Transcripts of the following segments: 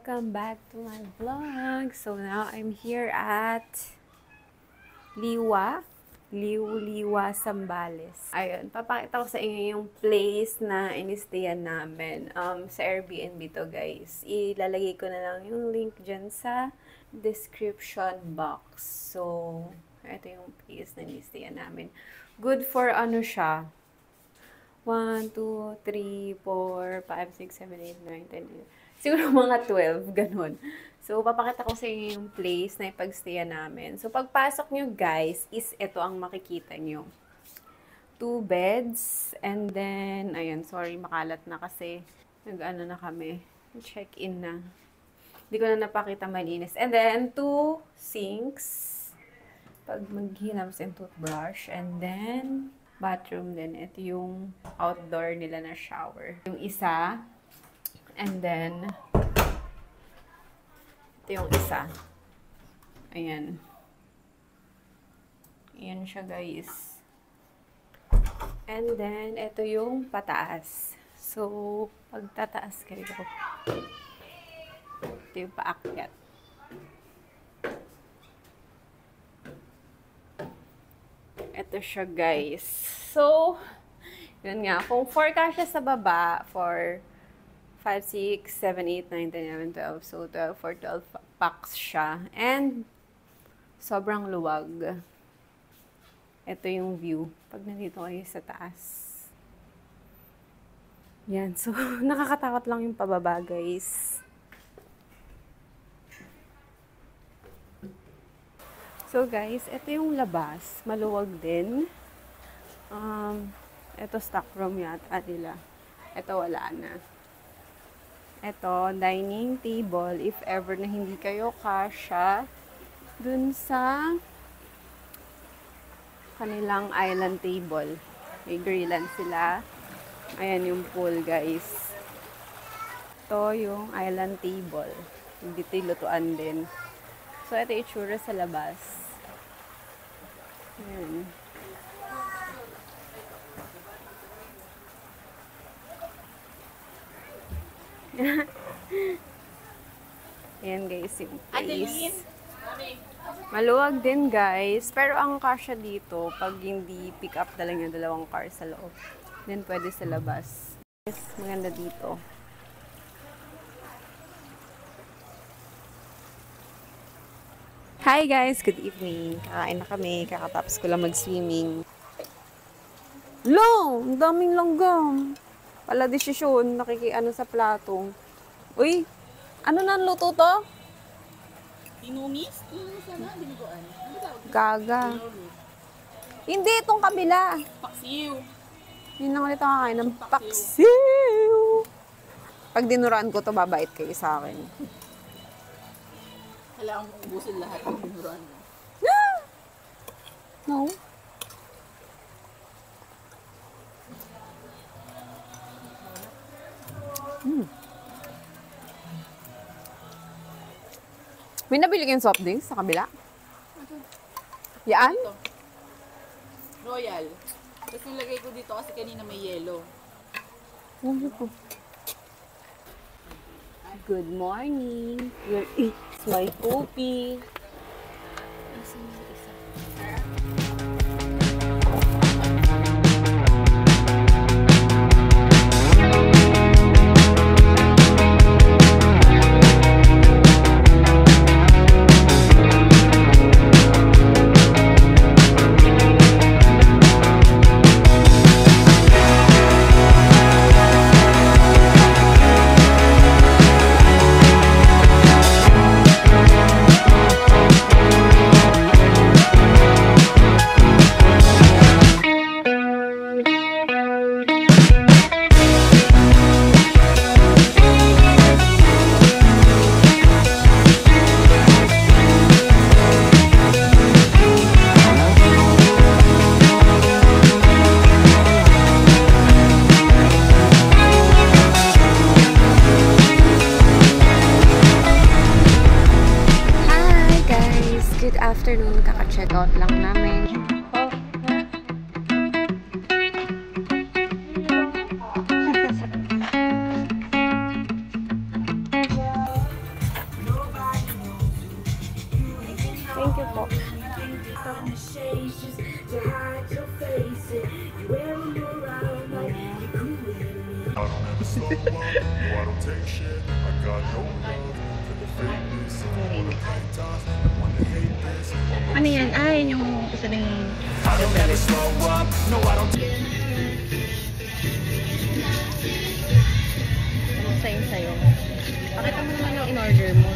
Welcome back to my vlog. So now I'm here at Liwa, Sambales. Ayun, papakita ko sa inyo yung place na inistayan namin. Sa Airbnb to, guys. Ilalagay ko na lang yung link dyan sa description box. So, ito yung place na inistayan namin. Good for ano siya? 1, 2, 3, 4, 5, 6, 7, 8, 9, 10, 11. Siguro mga 12, ganun. So, papakita ko sa inyo yung place na ipagstayan namin. So, pagpasok nyo, guys, is ito ang makikita nyo. 2 beds. And then, ayun, sorry, makalat na kasi nag-ano na kami. Check-in na. Hindi ko na napakita malinis. And then, 2 sinks. Pag maghinams and toothbrush. And then, bathroom din. Ito yung outdoor nila na shower. Yung isa. And then, ito yung isa. Ayan. Ayan siya, guys. And then, ito yung pataas. So, pag tataas kayo, ito yung paakyat. Ito siya, guys. So, yun nga. Kung 4 ka siya sa baba, for 5, 6, 7, 8, 9, 10, 11, 12. So, 12 for 12 packs siya. And, sobrang luwag. Ito yung view. Pag nandito kayo sa taas. Yan. So, nakakatakot lang yung pababa, guys. So, guys, ito yung labas. Maluwag din. Ito stock room yata nila. Ito wala na. Ito, dining table, if ever na hindi kayo kasya dun sa kanilang island table. May grillan sila. Ayan yung pool, guys. Ito yung island table. Dito yung lutuan din. So, ito yung itsura sa labas. Ayan. Ayan, guys, yung place. Maluwag din, guys. Pero ang kasya dito, pag hindi pick up na lang yung 2 car sa loob, then pwede sa labas. Yes, maganda dito. Hi, guys! Good evening. Kakain na kami. Kakatapos ko lang mag-swimming. Lo! Ang daming langgam! Pala desisyon, nakikiano sa plato. Uy, ano na luto to? Tinumis? Tinumis na, biniguan. Ano ba? Gaga. Hindi, itong kabila. Paksiw. Yun lang ulit ang kakain ng paksiw. Pag dinuraan ko to, babait kayo sa akin. Kailangan mong ubusin lahat ng binuruan mo. No? May nabili kayong soft drinks sa kabila? Yan? Ito. Royal. Tapos nilagay ko dito kasi kanina may yellow. Good morning. Here is my coffee. Ano yan? Ay, yung isa ng... Sa'yo. Pakita mo naman yung in-order mo.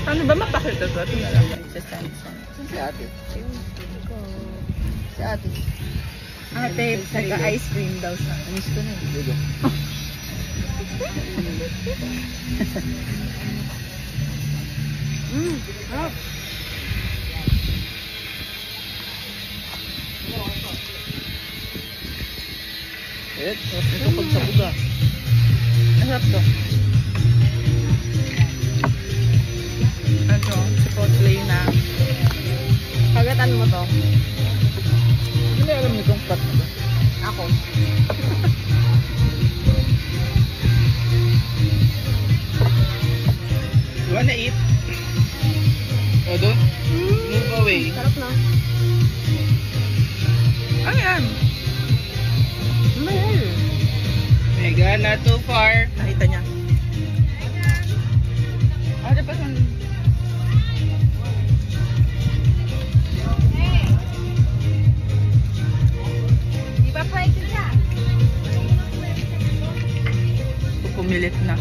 Ano ba mapakita ko? Ito na lang sa Samsung. Si ate. Si ate. Ate, nagka-ice cream daw sa. Anis ko na. Dito. Harap. Ito pag sa buga. Masarap to. Ano? Chipotle na. Kagatan mo to. Hindi alam niyo kung pat na to. Ako. You wanna eat? O doon? Move away. Sarap na. Ano yan? Mahal. Mega, not too far. Nakita niya. Ada pa sa... Di ba pwede siya? Pumilit na.